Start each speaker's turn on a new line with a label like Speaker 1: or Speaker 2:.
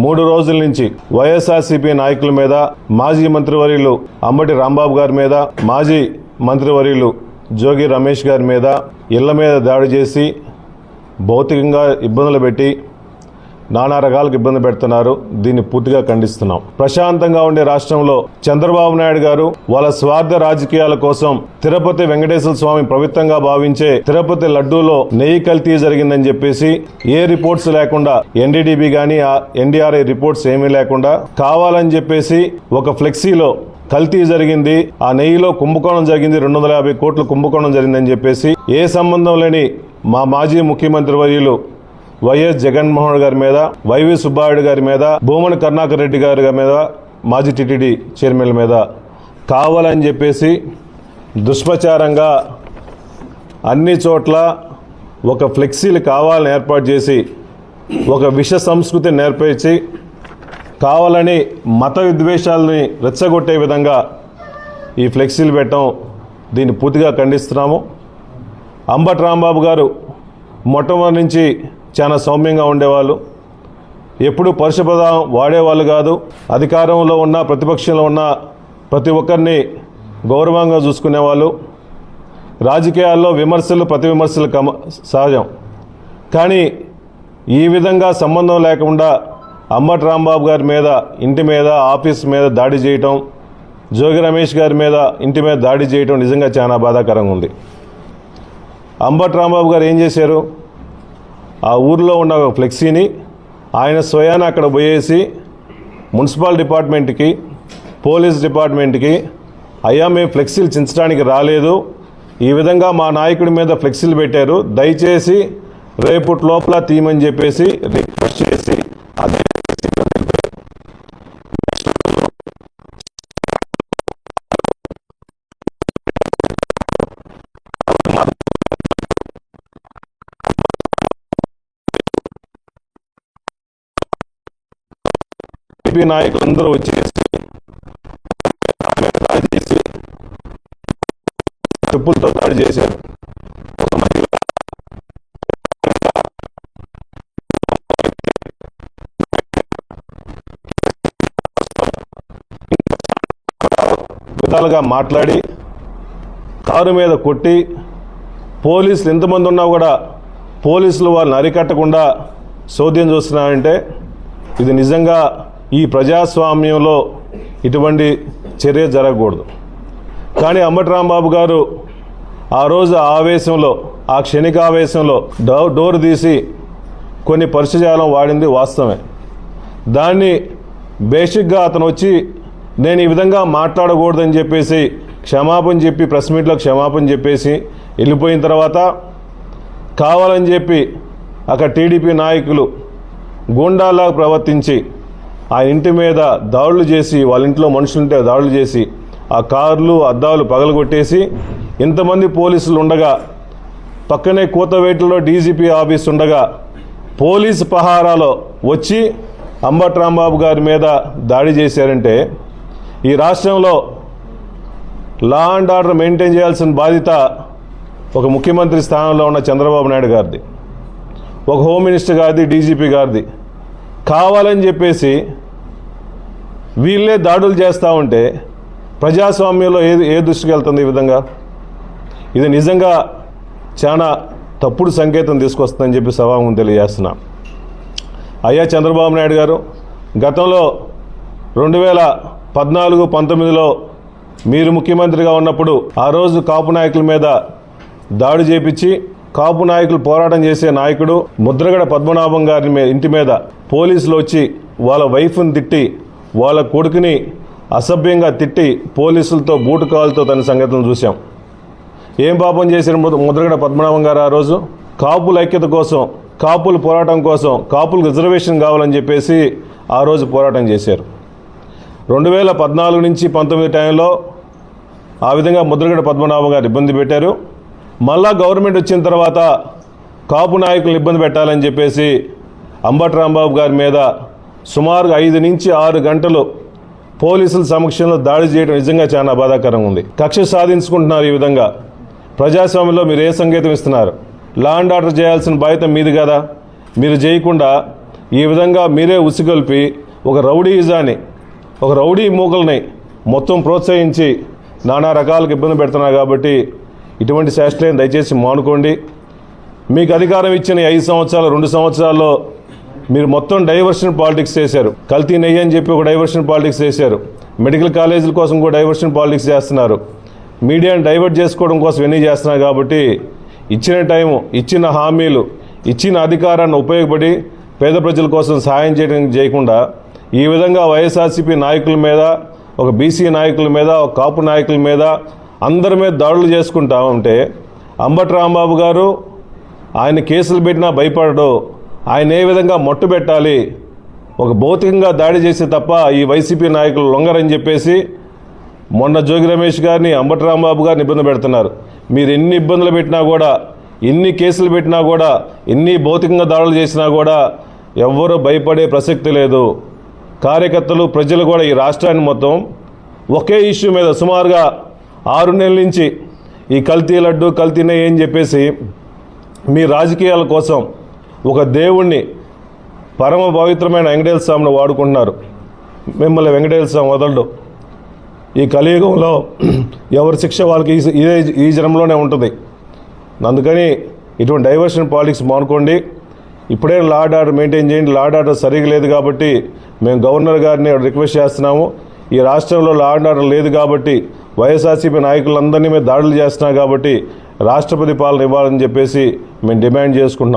Speaker 1: 3 రోజుల నుంచి వైఎస్ఆర్సీపీ నాయకుల మీద, మాజీ మంత్రివర్యులు అంబటి రాంబాబు గారి మీద, మాజీ మంత్రివర్యులు జోగి రమేష్ గారి మీద ఇళ్ల మీద దాడి చేసి భౌతికంగా ఇబ్బందులు పెట్టి నానా రకాలకు ఇబ్బంది పెడుతున్నారు. దీన్ని పూర్తిగా ఖండిస్తున్నాం. ప్రశాంతంగా ఉండే రాష్ట్రంలో చంద్రబాబు నాయుడు గారు వాళ్ళ స్వార్థ రాజకీయాల కోసం తిరుపతి వెంకటేశ్వర స్వామి పవిత్రంగా భావించే తిరుపతి లడ్డూలో నెయ్యి కల్తీ జరిగిందని చెప్పేసి ఏ రిపోర్ట్స్ లేకుండా, ఎన్డీడీబీ గానీ ఎన్డీఆర్ఐ రిపోర్ట్స్ ఏమీ లేకుండా కావాలని చెప్పేసి ఒక ఫ్లెక్సీలో కల్తీ జరిగింది, ఆ నెయ్యిలో కుంభకోణం జరిగింది, 250 కోట్ల కుంభకోణం జరిగిందని చెప్పేసి ఏ సంబంధం లేని మా మాజీ ముఖ్యమంత్రి వర్యులు వైఎస్ జగన్మోహన్ గారి మీద, వైవి సుబ్బారెడ్డి గారి మీద, భూమన కరుణాకర్ రెడ్డి గారి మీద, మాజీ టీటీడీ చైర్మన్ మీద కావాలని చెప్పేసి దుష్ప్రచారంగా అన్ని చోట్ల ఒక ఫ్లెక్సీలు కావాలని ఏర్పాటు చేసి ఒక విష సంస్కృతిని నేర్పించి కావాలని మత విద్వేషాలని రెచ్చగొట్టే విధంగా ఈ ఫ్లెక్సీలు పెట్టడం, దీన్ని పూర్తిగా ఖండిస్తున్నాము. అంబటి రాంబాబు గారు మొట్టమొదటి నుంచి చాలా సౌమ్యంగా ఉండేవాళ్ళు, ఎప్పుడు పరుషపదం వాడేవాళ్ళు కాదు. అధికారంలో ఉన్న, ప్రతిపక్షంలో ఉన్న ప్రతి ఒక్కరిని గౌరవంగా చూసుకునేవాళ్ళు. రాజకీయాల్లో విమర్శలు, ప్రతి విమర్శలు సహజం. కానీ ఈ విధంగా సంబంధం లేకుండా అంబటి రాంబాబు గారి మీద, ఇంటి మీద, ఆఫీస్ మీద దాడి చేయటం, జోగి రమేష్ గారి మీద ఇంటి మీద దాడి చేయటం నిజంగా చాలా బాధాకరంగా ఉంది. అంబటి రాంబాబు గారు ఏం చేశారు? ఆ ఊర్లో ఉన్న ఒక ఫ్లెక్సీని ఆయన స్వయాన అక్కడ పోయేసి మున్సిపల్ డిపార్ట్మెంట్కి, పోలీస్ డిపార్ట్మెంట్కి, అయ్యా మేము ఫ్లెక్సీలు చించడానికి రాలేదు, ఈ విధంగా మా నాయకుడి మీద ఫ్లెక్సీలు పెట్టారు, దయచేసి రేపటి లోపల తీయమని చెప్పేసి రిక్వెస్ట్ చేసి అదే నాయకులందరూ వచ్చేసి దాడి చేసి చెప్పులతో దాడి చేశారు. విధాలుగా మాట్లాడి కారు మీద కొట్టి, పోలీసులు ఎంతమంది ఉన్నా కూడా పోలీసులు వాళ్ళని అరికట్టకుండా చోద్యం చూస్తున్నారంటే ఇది నిజంగా ఈ ప్రజాస్వామ్యంలో ఇటువంటి చర్య జరగకూడదు. కానీ అంబటి రాంబాబు గారు ఆ రోజు ఆవేశంలో, ఆ క్షణిక ఆవేశంలో డోర్ తీసి కొన్ని పరిచయాలం వాడింది వాస్తవమే. దాన్ని బేసిక్గా అతను వచ్చి నేను ఈ విధంగా మాట్లాడకూడదని చెప్పేసి క్షమాపణ చెప్పి, ప్రెస్ మీట్లో క్షమాపణ చెప్పేసి వెళ్ళిపోయిన తర్వాత కావాలని చెప్పి అక్కడ టీడీపీ నాయకులు గూండాలాగా ప్రవర్తించి ఆయన ఇంటి మీద దాడులు చేసి, వాళ్ళ ఇంట్లో మనుషులుంటే దాడులు చేసి ఆ కార్లు, అద్దాలు పగలగొట్టేసి, ఇంతమంది పోలీసులు ఉండగా, పక్కనే కూతవేటులో డీజీపీ ఆఫీస్ ఉండగా పోలీసు పహారాలో వచ్చి అంబటి రాంబాబు గారి మీద దాడి చేశారంటే ఈ రాష్ట్రంలో లా అండ్ ఆర్డర్ మెయింటైన్ చేయాల్సిన బాధ్యత ఒక ముఖ్యమంత్రి స్థానంలో ఉన్న చంద్రబాబు నాయుడు గారిది, ఒక హోమ్ మినిస్టర్ గారిది, డీజీపీ గారిది. కావాలని చెప్పేసి వీళ్ళే దాడులు చేస్తూ ఉంటే ప్రజాస్వామ్యంలో ఏ దృష్టికి వెళ్తుంది ఈ విధంగా? ఇది నిజంగా చాలా తప్పుడు సంకేతం తీసుకొస్తుందని చెప్పి సభాముఖం తెలియజేస్తున్నా. అయ్యా చంద్రబాబు నాయుడు గారు, గతంలో 2014-19లో మీరు ముఖ్యమంత్రిగా ఉన్నప్పుడు ఆ రోజు కాపు నాయకుల మీద దాడి చేపించి, కాపు నాయకులు పోరాటం చేసే నాయకుడు ముద్రగడ పద్మనాభం గారి ఇంటి మీద పోలీసులు వచ్చి వాళ్ళ వైఫ్ని తిట్టి, వాళ్ళ కొడుకుని అసభ్యంగా తిట్టి పోలీసులతో బూటు కాలుతో తన సంగతులను చూశాం. ఏం పాపం చేశారు ముద్రగడ పద్మనాభం గారు? ఆ రోజు కాపుల ఐక్యత కోసం, కాపుల పోరాటం కోసం, కాపులకు రిజర్వేషన్ కావాలని చెప్పేసి ఆ రోజు పోరాటం చేశారు. 2014 నుంచి 19 టైంలో ఆ విధంగా ముద్రగడ పద్మనాభం గారు ఇబ్బంది పెట్టారు. మళ్ళా గవర్నమెంట్ వచ్చిన తర్వాత కాపు నాయకులను ఇబ్బంది పెట్టాలని చెప్పేసి అంబటి రాంబాబు గారి మీద సుమారుగా 5 నుంచి 6 గంటలు పోలీసుల సమక్షంలో దాడి చేయడం నిజంగా చాలా బాధాకరంగా ఉంది. కక్ష సాధించుకుంటున్నారు. ఈ విధంగా ప్రజాస్వామ్యంలో మీరు ఏ సంకేతం ఇస్తున్నారు? లా అండ్ ఆర్డర్ చేయాల్సిన బాధ్యత మీది కదా. మీరు చేయకుండా ఈ విధంగా మీరే ఉసిగొల్పి ఒక రౌడీయిజాన్ని, ఒక రౌడీ మూకల్ని మొత్తం ప్రోత్సహించి నానా రకాలకు ఇబ్బంది పెడుతున్నారు. కాబట్టి ఇటువంటి శాస్త్రాలను దయచేసి మానుకోండి. మీకు అధికారం ఇచ్చిన 5 సంవత్సరాలు 2 సంవత్సరాల్లో మీరు మొత్తం డైవర్షన్ పాలిటిక్స్ చేశారు. కల్తీ నెయ్యి అని చెప్పి ఒక డైవర్షన్ పాలిటిక్స్ చేశారు. మెడికల్ కాలేజీల కోసం కూడా డైవర్షన్ పాలిటిక్స్ చేస్తున్నారు. మీడియాను డైవర్ట్ చేసుకోవడం కోసం ఎన్ని చేస్తున్నారు. కాబట్టి ఇచ్చిన టైము, ఇచ్చిన హామీలు, ఇచ్చిన అధికారాన్ని ఉపయోగపడి పేద ప్రజల కోసం సహాయం చేయకుండా ఈ విధంగా వైఎస్ఆర్సీపీ నాయకుల మీద, ఒక బీసీ నాయకుల మీద, ఒక కాపు నాయకుల మీద, అందరి మీద దాడులు చేసుకుంటా ఉంటే అంబటి రాంబాబు గారు ఆయన కేసులు పెట్టినా భయపడడు. ఆయన ఏ విధంగా మట్టు పెట్టాలి, ఒక భౌతికంగా దాడి చేసి తప్ప ఈ వైసీపీ నాయకులు లొంగరని చెప్పేసి మొన్న జోగి రమేష్ గారిని, అంబటి రాంబాబు గారిని ఇబ్బంది పెడుతున్నారు. మీరు ఎన్ని ఇబ్బందులు పెట్టినా కూడా, ఎన్ని కేసులు పెట్టినా కూడా, ఎన్ని భౌతికంగా దాడులు చేసినా కూడా ఎవ్వరూ భయపడే ప్రసక్తి లేదు. కార్యకర్తలు, ప్రజలు కూడా ఈ రాష్ట్రాన్ని మొత్తం ఒకే ఇష్యూ మీద సుమారుగా 6 నెలల నుంచి ఈ కల్తీ లడ్డు, కల్తీ నెయ్యి అని చెప్పేసి మీ రాజకీయాల కోసం ఒక దేవుణ్ణి, పరమ పవిత్రమైన వెంకటేశ్వర స్వామిని వాడుకుంటున్నారు. మిమ్మల్ని వెంకటేశ్వర స్వామి వదలడు. ఈ కలియుగంలో ఎవరి శిక్ష వాళ్ళకి ఈ జన్మలోనే ఉంటుంది. అందుకని ఇటువంటి డైవర్షన్ పాలిటిక్స్ మానుకోండి. ఇప్పుడే లా అండ్ ఆర్డర్ మెయింటైన్ చేయండి. లా అండ్ ఆర్డర్ సరిగా లేదు కాబట్టి మేము గవర్నర్ గారిని రిక్వెస్ట్ చేస్తున్నాము. ఈ రాష్ట్రంలో లా అండ్ ఆర్డర్ లేదు కాబట్టి వైఎస్ఆర్సీపీ నాయకులందరినీ మీద దాడులు చేస్తున్నారు. కాబట్టి రాష్ట్రపతి పాలన ఇవ్వాలని చెప్పేసి మేము డిమాండ్ చేసుకుంటున్నాం.